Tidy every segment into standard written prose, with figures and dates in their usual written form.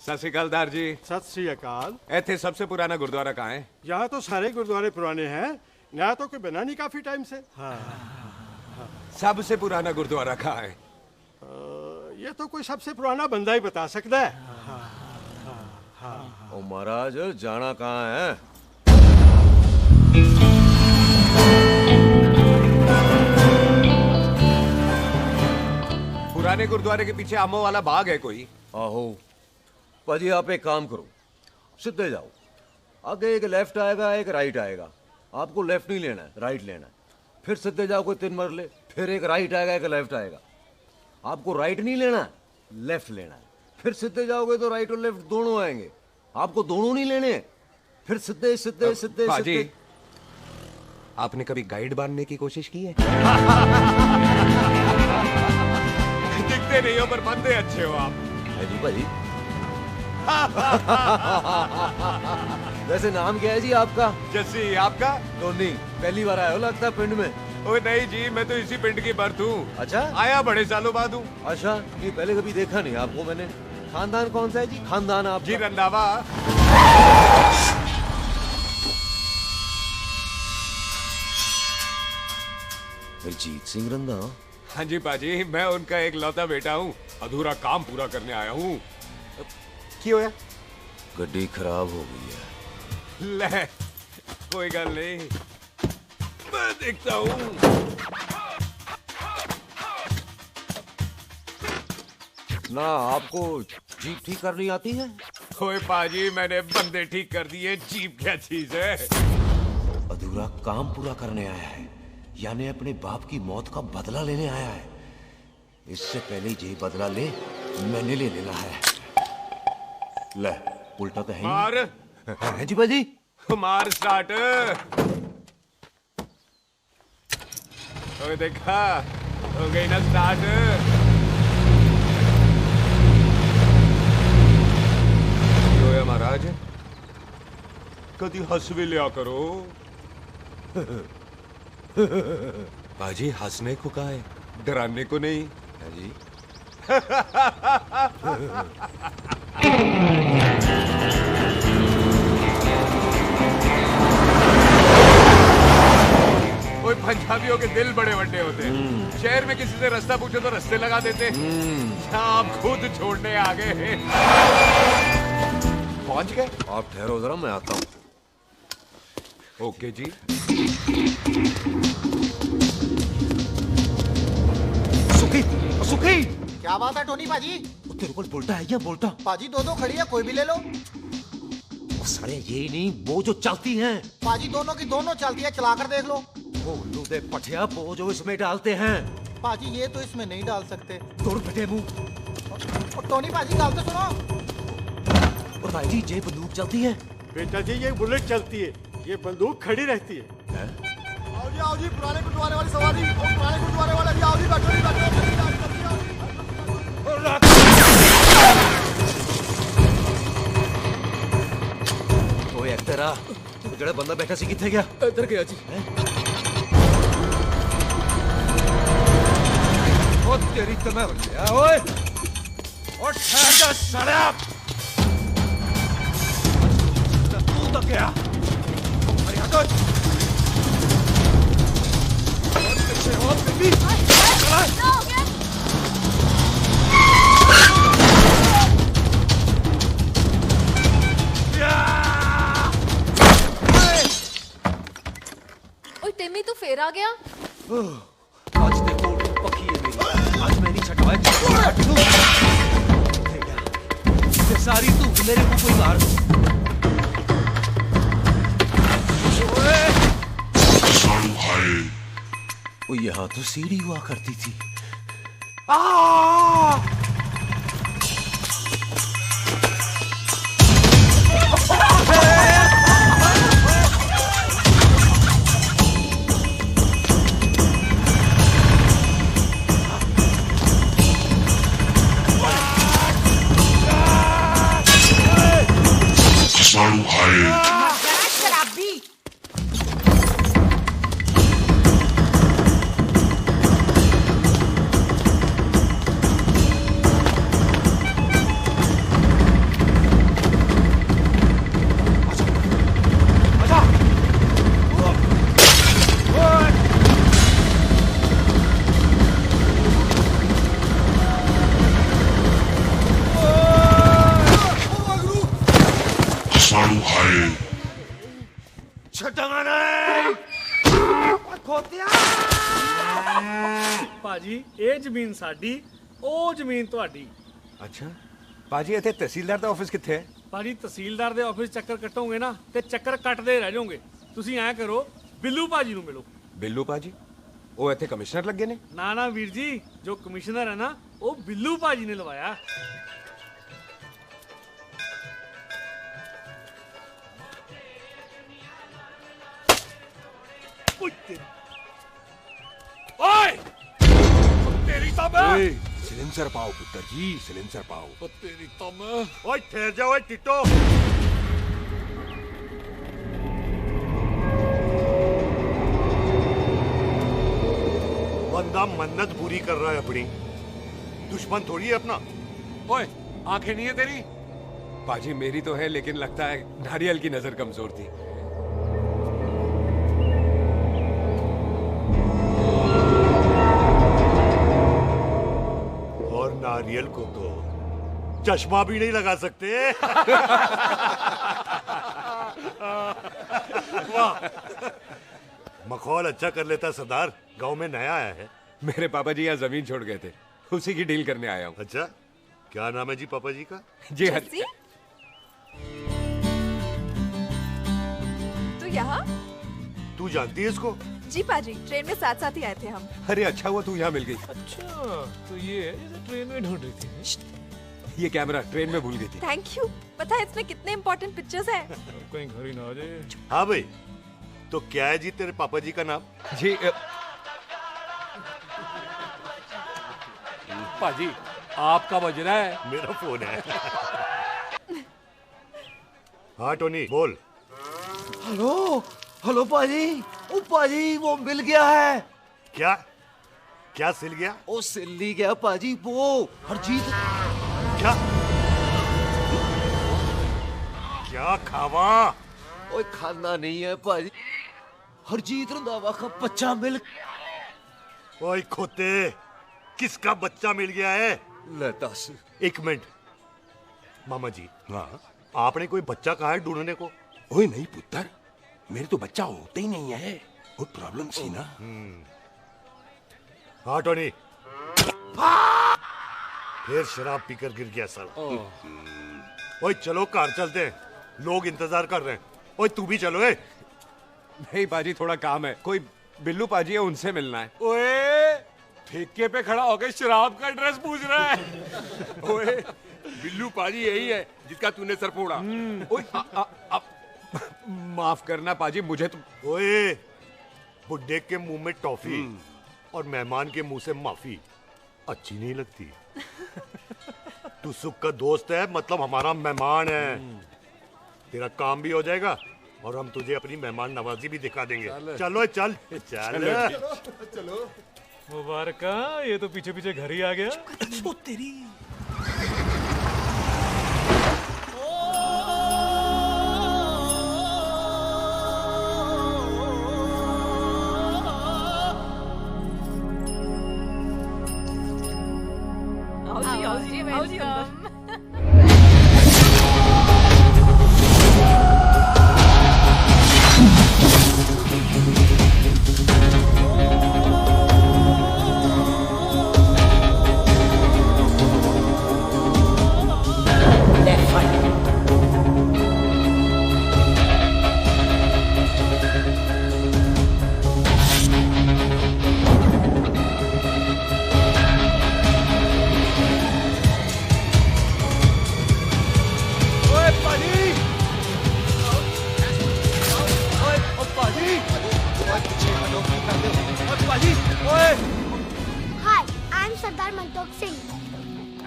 सत श्री अकाल दार जी। सत श्री अकाल। इत्थे सबसे पुराना गुरुद्वारा कहाँ है? यहाँ तो सारे गुरुद्वारे पुराने हैं, नया तो कोई बना नहीं काफी टाइम से। हाँ। सबसे पुराना गुरुद्वारा कहाँ है? ये तो कोई सबसे पुराना बंदा ही बता सकता है। ओ महाराज जाना कहाँ है? पुराने गुरुद्वारे के पीछे आमों वाला बाग है कोई? आहो पाजी, आप एक काम करो, सीधे जाओ। आगे एक लेफ्ट आएगा, एक राइट आएगा। आपको लेफ्ट नहीं लेना है, राइट लेना है। फिर सीधे जाओ कोई 3 मरले, फिर एक राइट आएगा, एक लेफ्ट आएगा। आपको राइट नहीं लेना है, लेफ्ट लेना है। फिर सीधे जाओगे तो राइट और लेफ्ट दोनों आएंगे। आपको दोनों नहीं लेने, फिर सीधे सीधे सीधे पाजी, सीधे। आपने कभी गाइड बनने की कोशिश की है? दिखते नहीं हो पर बनते अच्छे हो आप। है जी भाई। वैसे नाम क्या है जी आपका? जस्सी, आपका? टोनी। पहली बार आए हो लगता है पिंड में। ओए नहीं जी, मैं तो इसी पिंड की बर्थ हूँ। अच्छा, आया बड़े सालों बाद हूँ। अच्छा, ये पहले कभी देखा नहीं आपको मैंने। खानदान कौन सा है जी? खानदान आप जी रंधावा। अरिजीत सिंह रंधा? हाँ जी पाजी, मैं उनका एक लौता बेटा हूँ। अधूरा काम पूरा करने आया हूँ। क्यों है? गड्डी खराब हो गई है। ले, कोई गल नहीं, मैं देखता हूँ। ना आपको जीप ठीक करनी आती है? ओए पाजी, मैंने बंदे ठीक कर दिए, जीप क्या चीज है? अधूरा काम पूरा करने आया है, यानी अपने बाप की मौत का बदला लेने आया है। इससे पहले ये बदला ले, मैंने ले लेना है। ले, उल्टा तो है ही। मार। है जी बाजी। मार स्टार्ट। ओए देखा, हो गई ना स्टार्ट। क्यों है महाराज, कभी हंस भी लिया करो। बाजी हंसने को कहा है, डराने को नहीं है जी। कोई पंजाबियों के दिल बड़े बड़े होते हैं। शहर में किसी से रास्ता पूछो तो रास्ते लगा देते। आप खुद छोड़ने आ गए। पहुंच गए? आप ठहरो जरा, मैं आता हूँ। ओके जी। सुखी, सुखी। क्या बात है टोनी पाजी? तेरे को बोलता है या बोलता? पाजी दो खड़ी है, कोई भी ले लो। सारे ये नहीं, वो जो चलती हैं। पाजी दोनों की दोनों चलती है, चला कर देख लो। वो लूदे पठिया, वो जो इसमें डालते हैं। पाजी ये तो इसमें नहीं डाल सकते। तोड़ फटे मुंह। और टोनी पाजी गाल तो सुनो। और भाई जी, ये बंदूक चलती है? बेटा जी, ये बुलेट चलती है, ये बंदूक खड़ी रहती है। आओ जी, पुराने गुरुद्वारे वाली सवारी। पुराने गुरुद्वारे वाले जी, आओ जी, बैठो जी, बैठो। ओए एक्टरा, जेड़ा बंदा बैठा सी किथे गया? इधर गया जी। ओ तेरी तो मैं बच्चा, ओए और ठहर जा साला। तू तो क्या? अरे हटो। और पीछे हो बेबी। तिम्मी तू फिर आ गया? आज देखो पक्की है मेरी। आज मैं नहीं छटवाए ये सारी तू मेरे मुंह कोई मार। वो यहाँ तो सीढ़ी हुआ करती थी। शराबी। ਛੱਡਾਂਗਾ ਨਹੀਂ। ਖੋਤਿਆ ਭਾਜੀ ਇਹ ਜ਼ਮੀਨ ਸਾਡੀ, ਉਹ ਜ਼ਮੀਨ ਤੁਹਾਡੀ। ਅੱਛਾ ਪਾਜੀ ਇੱਥੇ ਤਹਿਸੀਲਦਾਰ ਦਾ ਆਫਿਸ ਕਿੱਥੇ ਹੈ? ਭਾਜੀ ਤਹਿਸੀਲਦਾਰ ਦੇ ਆਫਿਸ ਚੱਕਰ ਕੱਟੋਗੇ ਨਾ ਤੇ ਚੱਕਰ ਕੱਟਦੇ ਰਹਿ ਜਾਓਗੇ। ਤੁਸੀਂ ਐਂ ਕਰੋ, ਬਿੱਲੂ ਭਾਜੀ ਨੂੰ ਮਿਲੋ। ਬਿੱਲੂ ਪਾਜੀ ਉਹ ਇੱਥੇ ਕਮਿਸ਼ਨਰ ਲੱਗੇ ਨੇ? ਨਾ ਨਾ ਵੀਰ ਜੀ, ਜੋ ਕਮਿਸ਼ਨਰ ਹੈ ਨਾ ਉਹ ਬਿੱਲੂ ਭਾਜੀ ਨੇ ਲਵਾਇਆ। ਓਏ ਤੇਰੀ ਤਾਂ ਮੈਂ ओए सिलेंसर पाओ पुत्र जी, सिलेंसर पाओ। ओ तेरी तो मैं ओए ठहर जा ओए टिट्टो। बंदा मन्नत पूरी कर रहा है अपनी, दुश्मन थोड़ी है अपना। ओए आंखें नहीं है तेरी? पाजी मेरी तो है, लेकिन लगता है नारियल की नजर कमजोर थी। और नारियल को तो चश्मा भी नहीं लगा सकते। वाह, मखौल अच्छा कर लेता सरदार। गांव में नया आया है। मेरे पापा जी यहाँ जमीन छोड़ गए थे, उसी की डील करने आया हूँ। अच्छा, क्या नाम है जी पापा जी का? जी हाँ। जस्सी? तू यहाँ? तू जानती है इसको? जी पाजी, ट्रेन में साथ साथ ही आए थे हम। अरे अच्छा हुआ तू यहाँ मिल गई। अच्छा तो ये है जैसे ट्रेन में ढूंढ रही थी। ये कैमरा ट्रेन में भूल गई थी। Thank you. पता है इसमें कितने इम्पोर्टेंट पिक्चर्स हैं। कहीं घर ही ना आ जाए। हाँ भाई, तो क्या है जी तेरे पापा जी का नाम? जी पाजी आपका बज रहा है। मेरा फोन है। हाँ टोनी बोल। हेलो हेलो पाजी। ओ पाजी वो मिल गया है। क्या क्या सिल गया? ओ सिल्ली गया पाजी, वो हरजीत। क्या क्या खावा? ओए खाना नहीं है पाजी, हरजीत रंधावा का बच्चा मिल। ओए खोते, किसका बच्चा मिल गया है? ले दस। एक मिनट मामा जी, हाँ आपने कोई बच्चा कहा है ढूंढने को? ओए नहीं पुत्र, मेरे तो बच्चा होता ही नहीं है। वो प्रॉब्लम थी ना। हाँ टोनी, फिर शराब पीकर गिर गया साला। ओए चलो कार चलते हैं, लोग इंतजार कर रहे हैं। ओए तू भी चलो। नहीं पाजी थोड़ा काम है, कोई बिल्लू पाजी है उनसे मिलना है। ओए ठेके पे खड़ा होकर शराब का एड्रेस पूछ रहा है। ओए बिल्लू पाजी यही है जिसका तूने सर फोड़ा। ओए माफ करना पाजी, मुझे तो ओए बुड्ढे के मुंह में टॉफी और मेहमान के मुंह से माफी अच्छी नहीं लगती। तू सुख का दोस्त है, मतलब हमारा मेहमान है। तेरा काम भी हो जाएगा और हम तुझे अपनी मेहमान नवाजी भी दिखा देंगे। चलो चल चल। मुबारक, ये तो पीछे पीछे घर ही आ गया। ओ तेरी।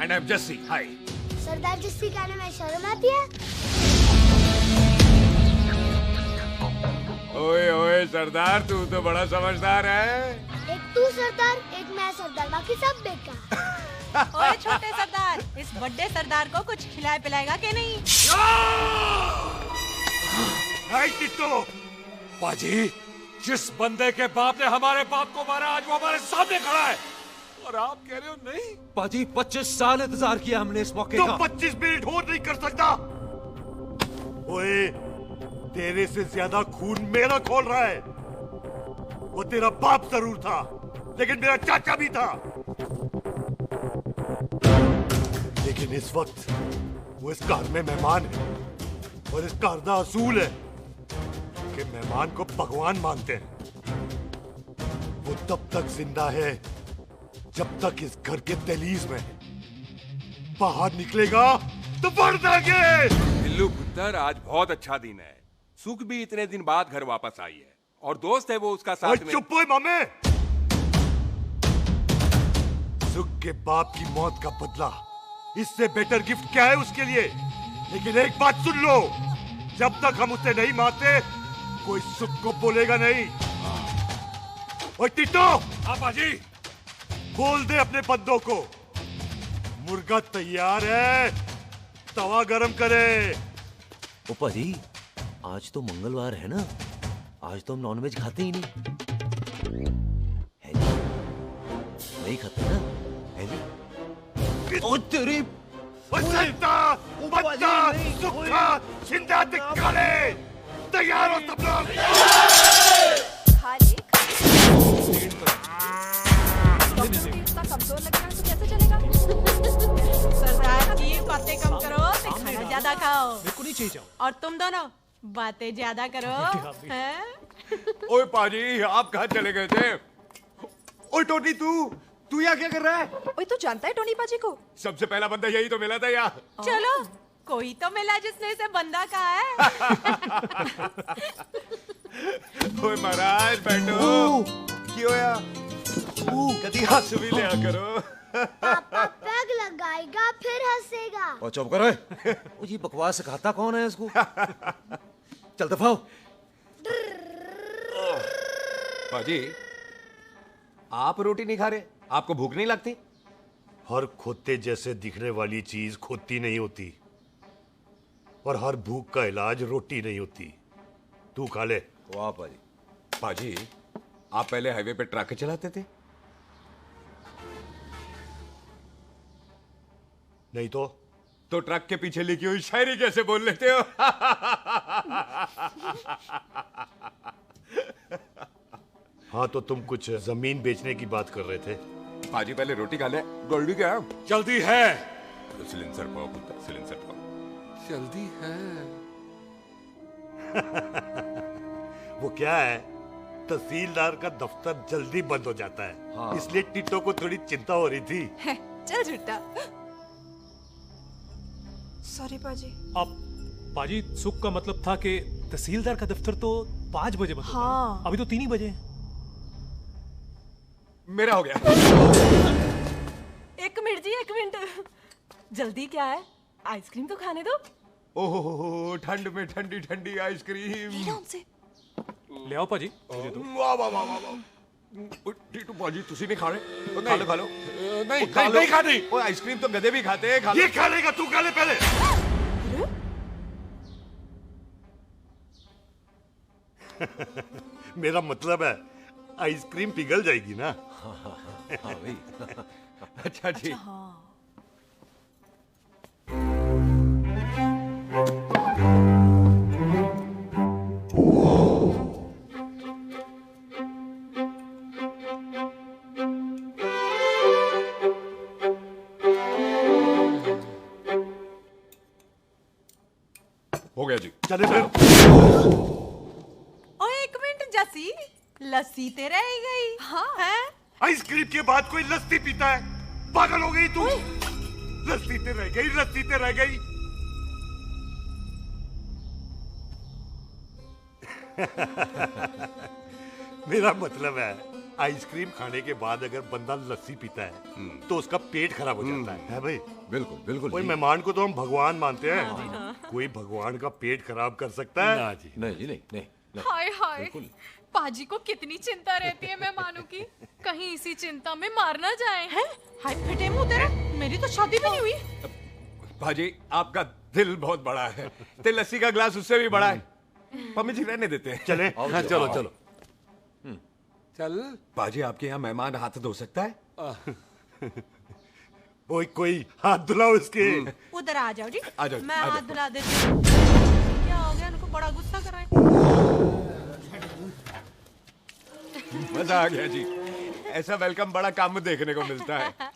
And I'm Jesse. Hi. सरदार जस्सी कहने में शर्म आती है? ओए ओए सरदार, तू तो बड़ा समझदार है। एक तू सरदार, एक मैं सरदार, बाकी सब बेकार। ओए छोटे सरदार, इस बड़े सरदार को कुछ खिलाए पिलाएगा कि नहीं? हाय टिट्टो, पाजी जिस बंदे के बाप ने हमारे बाप को मारा आज वो हमारे सामने खड़ा है और आप कह रहे हो नहीं? पाजी 25 साल इंतजार किया हमने इस मौके तो का। 25 मिनट और नहीं कर सकता। ओए तेरे से ज्यादा खून मेरा खोल रहा है। वो तेरा बाप जरूर था, लेकिन मेरा चाचा भी था। लेकिन इस वक्त वो इस घर में मेहमान है, और इस घर का असूल है कि मेहमान को भगवान मानते हैं। वो तब तक जिंदा है जब तक इस घर के दहलीज में है। बाहर निकलेगा तो बढ़ जाएंगे। बिल्लू पुत्र, आज बहुत अच्छा दिन है। सुख भी इतने दिन बाद घर वापस आई है, और दोस्त है वो उसका साथ में। चुप हो मामे। सुख के बाप की मौत का बदला, इससे बेटर गिफ्ट क्या है उसके लिए? लेकिन एक बात सुन लो, जब तक हम उसे नहीं मारते कोई सुख को बोलेगा नहीं। ओए टिट्टो, हाँ बाजी। बोल दे अपने बंदों को मुर्गा तैयार है, तवा गरम करे। ओ पाजी, आज तो मंगलवार है ना, आज तो हम नॉनवेज खाते ही नहीं है जी। नहीं खाते ना, है जी। ओ तेरी बच्चा, बच्चा, सुखा, छिंदा दिखाले, तैयार हो सब लोग। खा ले, डॉक्टर भी इतना कमजोर लग रहा है तो कैसे चलेगा? सरदार जी बातें कम करो तो खाना ज्यादा खाओ। मेरे को नहीं चाहिए जाओ। और तुम दोनों बातें ज्यादा करो। हैं? ओए पाजी, आप कहाँ चले गए थे? ओए टोनी, तू यहाँ क्या कर रहा है? ओए तू जानता है टोनी पाजी को? सबसे पहला बंदा यही तो मिला था यार। चलो, कोई तो मिला जिसने इसे बंदा कहा है। ओए महाराज बैठो। क्यों यार? कभी हंस भी लिया करो। पापा पैग लगाएगा फिर हंसेगा। और चुप करो। ओ ये बकवास सिखाता कौन है इसको? चल दफाओ। पाजी, आप रोटी नहीं खा रहे? आपको भूख नहीं लगती? हर खोते जैसे दिखने वाली चीज खोती नहीं होती, और हर भूख का इलाज रोटी नहीं होती। तू खा ले। वाह पाजी। पाजी, आप पहले हाईवे पे ट्रक चलाते थे? नहीं तो ट्रक के पीछे लिखी हुई शायरी कैसे बोल लेते हो? हाँ, तो तुम कुछ जमीन बेचने की बात कर रहे थे। पाजी पहले रोटी खा ले। गोल्डी क्या? जल्दी है। सिलेंसर पाओ पुत्र, सिलेंसर पाओ। जल्दी है। वो क्या है, तहसीलदार का दफ्तर जल्दी बंद हो जाता है। हाँ। इसलिए टिट्टो को थोड़ी चिंता हो रही थी। चल झूठा। सॉरी पाजी। अब पाजी, सुख का मतलब था कि तहसीलदार का दफ्तर तो 5 बजे बंद होता है। हाँ। अभी तो 3 ही बजे। मेरा हो गया। एक मिनट जी, एक मिनट। जल्दी क्या है? आइसक्रीम तो खाने दो। ओहो, ठंड में ठंडी ठंडी आइसक्रीम। ले लो हमसे। ले आओ पाजी, मुझे दो। वाह वाह वाह वाह वाह। टीटू पाजी, तुसी नहीं खा रहे? खा लो खा लो। नहीं खाती। ओए आइसक्रीम तो गधे भी खाते हैं। खा लो। ये खा लेगा, तू खा ले पहले। मेरा मतलब है आइसक्रीम पिघल जाएगी ना। हाँ भाई। अच्छा जी। हो गया जी। चले फिर। ओ एक मिनट जसी, लस्सी ते रह गई। हाँ है? आइसक्रीम के बाद कोई लस्सी पीता है? पागल हो गई तू? लस्सी ते रह गई, लस्सी ते रह गई। मेरा मतलब है आइसक्रीम खाने के बाद अगर बंदा लस्सी पीता है तो उसका पेट खराब हो जाता है भाई? बिल्कुल बिल्कुल। कोई मेहमान को तो हम भगवान मानते हैं, कोई भगवान का पेट खराब कर सकता है? ना जी। नहीं जी, नहीं नहीं, नहीं। हाय हाय, पाजी को कितनी चिंता रहती है मेहमानों की, कहीं इसी चिंता में मार ना जाए। हैं? हाय फिटे मुंह तेरा, मेरी तो शादी भी नहीं हुई। भाजी, आपका दिल बहुत बड़ा है। ते लस्सी का ग्लास उससे भी बड़ा है। मम्मी जी रहने देते हैं। चले। हाँ, चलो चलो चल। बाजी, आपके यहाँ मेहमान हाथ धो सकता है? कोई हाथ धुलाओ इसके। उधर आ जाओ जी। आ जाओ, मैं आ जाओ। हाथ धुला देती हूँ। क्या हो गया? उनको बड़ा गुस्सा कर रहे हैं। मजा आ गया जी। ऐसा वेलकम बड़ा कम देखने को मिलता है।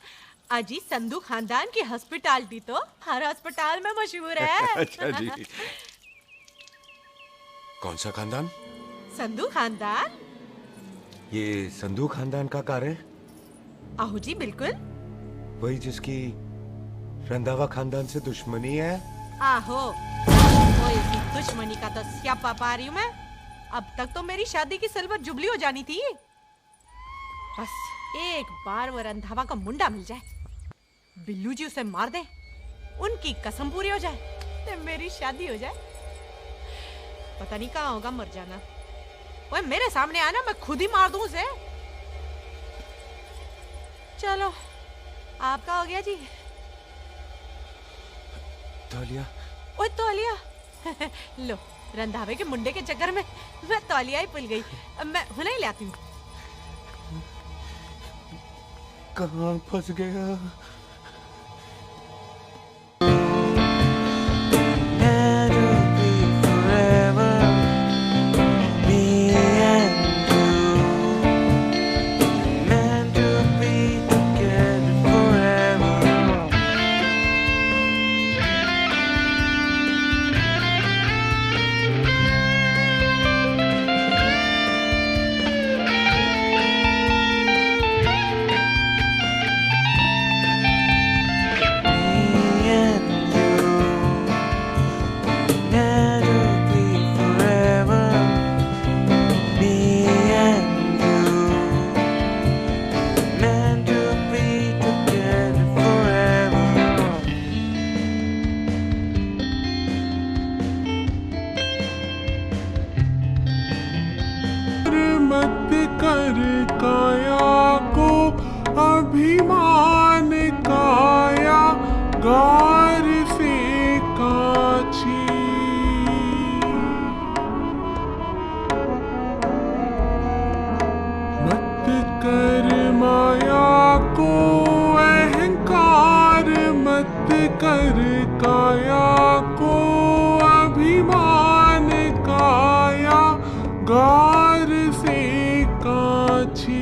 अजी संधू खानदान की हॉस्पिटैलिटी तो हर अस्पताल में मशहूर है। अच्छा जी। कौन सा खानदान? संधू खानदान। ये संधू खानदान का कार है? आहो जी बिल्कुल। वही जिसकी रंधावा खानदान से दुश्मनी है? आहो, वो इसी दुश्मनी का तो स्यापा पा रही हूँ मैं। अब तक तो मेरी शादी की सिल्वर जुबली हो जानी थी। बस एक बार वो रंधावा का मुंडा मिल जाए, बिल्लू जी उसे मार दे, उनकी कसम पूरी हो जाए, तो मेरी शादी हो जाए। पता नहीं कहाँ होगा मर जाना। वो मेरे सामने आना, मैं खुद ही मार दूं उसे। चलो, आपका हो गया जी। तौलिया। ओए तौलिया। लो, रंधावे के मुंडे के चक्कर में मैं तौलिया ही भूल गई। मैं हुने ही ले आती हूँ। कहाँ फंस गया? अभिमान काया गार से काछी। मत कर माया को अहंकार, मत कर काया को अभिमान काया गार से काछी।